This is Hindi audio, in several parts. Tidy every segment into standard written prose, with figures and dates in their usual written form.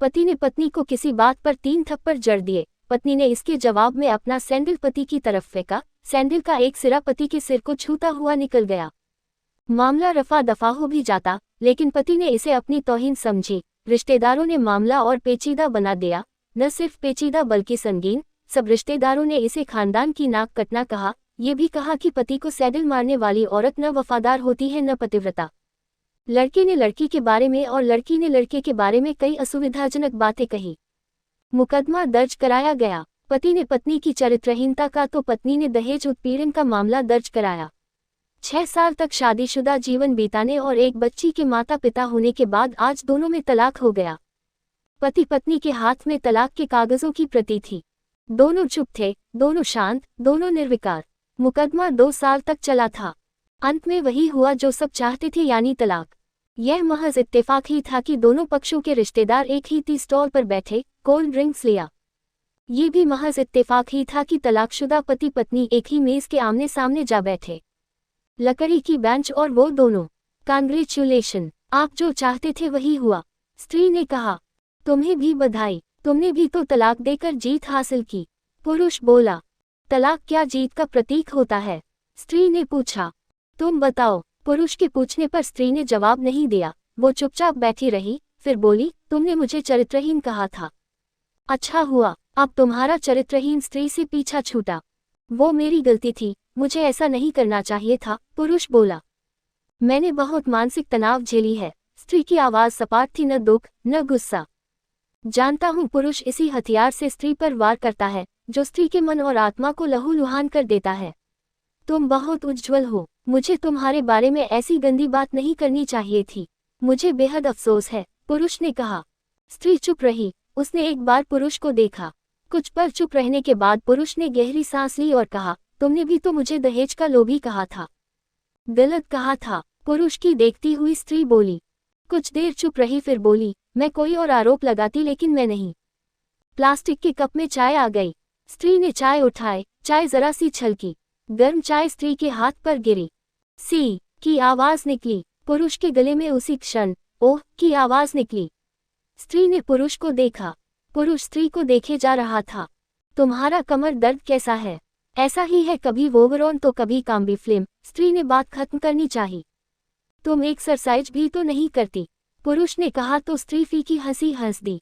पति ने पत्नी को किसी बात पर 3 थप्पड़ जड़ दिए। पत्नी ने इसके जवाब में अपना सैंडल पति की तरफ फेंका। सैंडल का एक सिरा पति के सिर को छूता हुआ निकल गया। मामला रफा दफा हो भी जाता, लेकिन पति ने इसे अपनी तौहीन समझी। रिश्तेदारों ने मामला और पेचीदा बना दिया। न सिर्फ पेचीदा बल्कि संगीन। सब रिश्तेदारों ने इसे खानदान की नाक कटना कहा। ये भी कहा कि पति को सैंडल मारने वाली औरत न वफादार होती है न पतिव्रता। लड़के ने लड़की के बारे में और लड़की ने लड़के के बारे में कई असुविधाजनक बातें कही। मुकदमा दर्ज कराया गया। पति ने पत्नी की चरित्रहीनता का तो पत्नी ने दहेज उत्पीड़न का मामला दर्ज कराया। 6 साल तक शादीशुदा जीवन बीताने और एक बच्ची के माता पिता होने के बाद आज दोनों में तलाक हो गया। पति पत्नी के हाथ में तलाक के कागजों की प्रति थी। दोनों चुप थे, दोनों शांत, दोनों निर्विकार। मुकदमा 2 साल तक चला था। अंत में वही हुआ जो सब चाहते थे, यानी तलाक। यह महज इत्तेफाक ही था कि दोनों पक्षों के रिश्तेदार एक ही टी स्टॉल पर बैठे, कोल्ड ड्रिंक्स लिया। ये भी महज इत्तेफाक ही था कि तलाकशुदा पति पत्नी एक ही मेज के आमने सामने जा बैठे। लकड़ी की बेंच और वो दोनों। कांग्रेचुलेशन, आप जो चाहते थे वही हुआ। स्त्री ने कहा, तुम्हें भी बधाई, तुमने भी तो तलाक देकर जीत हासिल की। पुरुष बोला, तलाक क्या जीत का प्रतीक होता है? स्त्री ने पूछा, तुम बताओ। पुरुष के पूछने पर स्त्री ने जवाब नहीं दिया। वो चुपचाप बैठी रही, फिर बोली, तुमने मुझे चरित्रहीन कहा था। अच्छा हुआ, अब तुम्हारा चरित्रहीन स्त्री से पीछा छूटा। वो मेरी गलती थी, मुझे ऐसा नहीं करना चाहिए था। पुरुष बोला, मैंने बहुत मानसिक तनाव झेली है। स्त्री की आवाज सपाट थी, न दुख न गुस्सा। जानता हूँ पुरुष इसी हथियार से स्त्री पर वार करता है, जो स्त्री के मन और आत्मा को लहूलुहान कर देता है। तुम बहुत उज्ज्वल हो, मुझे तुम्हारे बारे में ऐसी गंदी बात नहीं करनी चाहिए थी। मुझे बेहद अफसोस है, पुरुष ने कहा। स्त्री चुप रही। उसने एक बार पुरुष को देखा। कुछ पल चुप रहने के बाद पुरुष ने गहरी सांस ली और कहा, तुमने भी तो मुझे दहेज का लोभी कहा था। गलत कहा था, पुरुष की देखती हुई स्त्री बोली। कुछ देर चुप रही, फिर बोली, मैं कोई और आरोप लगाती, लेकिन मैं नहीं। प्लास्टिक के कप में चाय आ गई। स्त्री ने चाय उठाई। चाय जरा सी छलकी। गर्म चाय स्त्री के हाथ पर गिरी। सी की आवाज निकली। पुरुष के गले में उसी क्षण ओह की आवाज निकली। स्त्री ने पुरुष को देखा। पुरुष स्त्री को देखे जा रहा था। तुम्हारा कमर दर्द कैसा है? ऐसा ही है, कभी वोवरॉन तो कभी काम्बी फिल्म। स्त्री ने बात खत्म करनी चाहिए। तुम एक्सरसाइज भी तो नहीं करती, पुरुष ने कहा तो स्त्री फीकी हंसी हंस दी।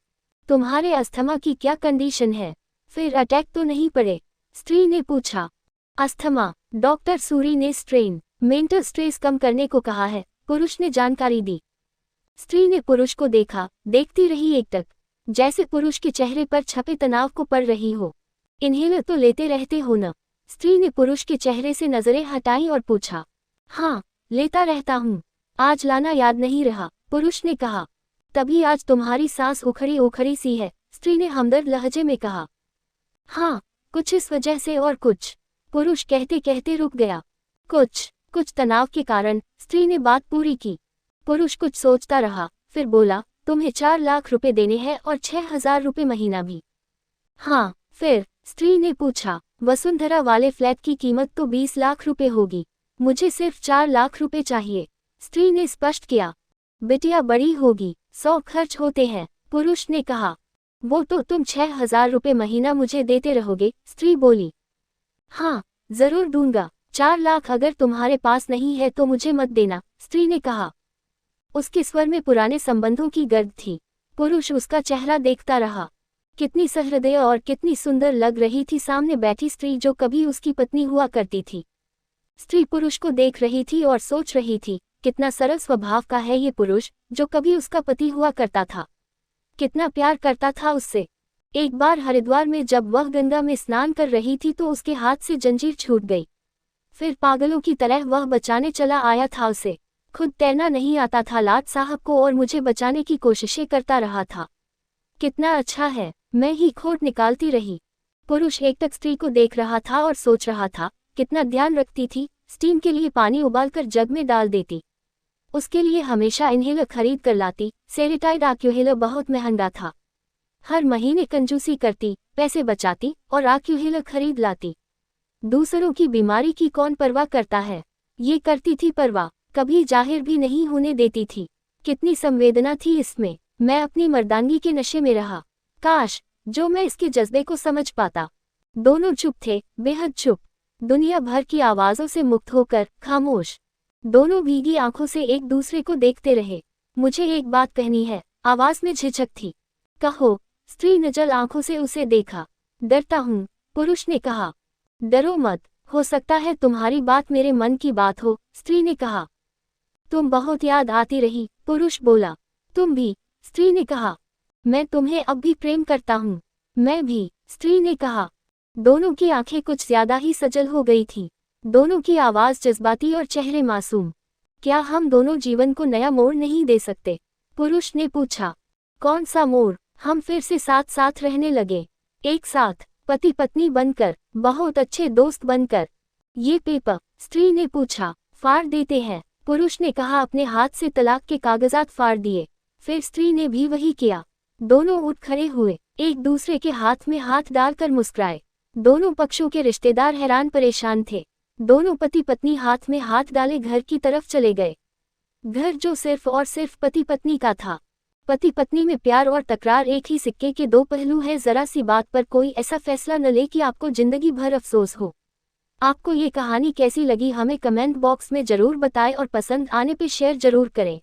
तुम्हारे अस्थमा की क्या कंडीशन है? फिर अटैक तो नहीं पड़े? स्त्री ने पूछा। अस्थमा, डॉक्टर सूरी ने स्ट्रेन मेंटल स्ट्रेस कम करने को कहा है, पुरुष ने जानकारी दी। स्त्री ने पुरुष को देखा, देखती रही एकटक, जैसे पुरुष के चेहरे पर छपे तनाव को पढ़ रही हो। इन्हेलर तो लेते रहते हो न? स्त्री ने पुरुष के चेहरे से नजरें हटाई और पूछा। हाँ, लेता रहता हूँ, आज लाना याद नहीं रहा, पुरुष ने कहा। तभी आज तुम्हारी सांस उखड़ी उखड़ी सी है, स्त्री ने हमदर्द लहजे में कहा। हाँ, कुछ इस वजह से और कुछ, पुरुष कहते कहते रुक गया। कुछ तनाव के कारण, स्त्री ने बात पूरी की। पुरुष कुछ सोचता रहा, फिर बोला, तुम्हें 4 लाख रुपए देने हैं और 6,000 रुपए महीना भी। हाँ, फिर? स्त्री ने पूछा। वसुंधरा वाले फ्लैट की कीमत तो 20 लाख रुपए होगी, मुझे सिर्फ 4 लाख रुपए चाहिए, स्त्री ने स्पष्ट किया। बिटिया बड़ी होगी, 100 खर्च होते हैं, पुरुष ने कहा। वो तो तुम 6,000 रुपए महीना मुझे देते रहोगे, स्त्री बोली। हाँ, जरूर दूंगा। 4 लाख अगर तुम्हारे पास नहीं है तो मुझे मत देना, स्त्री ने कहा। उसके स्वर में पुराने संबंधों की गर्द थी। पुरुष उसका चेहरा देखता रहा। कितनी सहृदय और कितनी सुंदर लग रही थी सामने बैठी स्त्री, जो कभी उसकी पत्नी हुआ करती थी। स्त्री पुरुष को देख रही थी और सोच रही थी, कितना सरल स्वभाव का है ये पुरुष, जो कभी उसका पति हुआ करता था। कितना प्यार करता था उससे। एक बार हरिद्वार में जब वह गंगा में स्नान कर रही थी तो उसके हाथ से जंजीर छूट गई। फिर पागलों की तरह वह बचाने चला आया था उसे। खुद तैरना नहीं आता था लाट साहब को और मुझे बचाने की कोशिशें करता रहा था। कितना अच्छा है, मैं ही खोट निकालती रही। पुरुष एकटक स्त्री को देख रहा था और सोच रहा था, कितना ध्यान रखती थी, स्टीम के लिए पानी उबालकर जग में डाल देती। उसके लिए हमेशा इन्हेलर खरीद कर लाती। सेरेटाइड आक्यूहेलर बहुत महंगा था। हर महीने कंजूसी करती, पैसे बचाती और आक्यूहेलर खरीद लाती। दूसरों की बीमारी की कौन परवाह करता है? ये करती थी परवाह, कभी जाहिर भी नहीं होने देती थी। कितनी संवेदना थी इसमें। मैं अपनी मर्दानगी के नशे में रहा। काश जो मैं इसके जज्बे को समझ पाता। दोनों चुप थे, बेहद चुप, दुनिया भर की आवाज़ों से मुक्त होकर खामोश। दोनों भीगी आंखों से एक दूसरे को देखते रहे। मुझे एक बात कहनी है, आवाज़ में झिझक थी। कहो, स्त्री ने जल आंखों से उसे देखा। डरता हूँ, पुरुष ने कहा। डरो मत, हो सकता है तुम्हारी बात मेरे मन की बात हो, स्त्री ने कहा। तुम बहुत याद आती रही, पुरुष बोला। तुम भी, स्त्री ने कहा। मैं तुम्हें अब भी प्रेम करता हूँ। मैं भी, स्त्री ने कहा। दोनों की आंखें कुछ ज्यादा ही सजल हो गई थीं। दोनों की आवाज़ जज्बाती और चेहरे मासूम। क्या हम दोनों जीवन को नया मोड़ नहीं दे सकते? पुरुष ने पूछा। कौन सा मोड़? हम फिर से साथ साथ रहने लगे, एक साथ, पति पत्नी बनकर, बहुत अच्छे दोस्त बनकर। ये पेपर? स्त्री ने पूछा। फाड़ देते हैं, पुरुष ने कहा। अपने हाथ से तलाक के कागजात फाड़ दिए। फिर स्त्री ने भी वही किया। दोनों उठ खड़े हुए, एक दूसरे के हाथ में हाथ डालकर मुस्कुराए। दोनों पक्षों के रिश्तेदार हैरान परेशान थे। दोनों पति पत्नी हाथ में हाथ डाले घर की तरफ चले गए। घर जो सिर्फ और सिर्फ पति पत्नी का था। पति पत्नी में प्यार और तकरार एक ही सिक्के के दो पहलू हैं। जरा सी बात पर कोई ऐसा फैसला न ले कि आपको जिंदगी भर अफसोस हो। आपको ये कहानी कैसी लगी हमें कमेंट बॉक्स में जरूर बताएं और पसंद आने पे शेयर जरूर करें।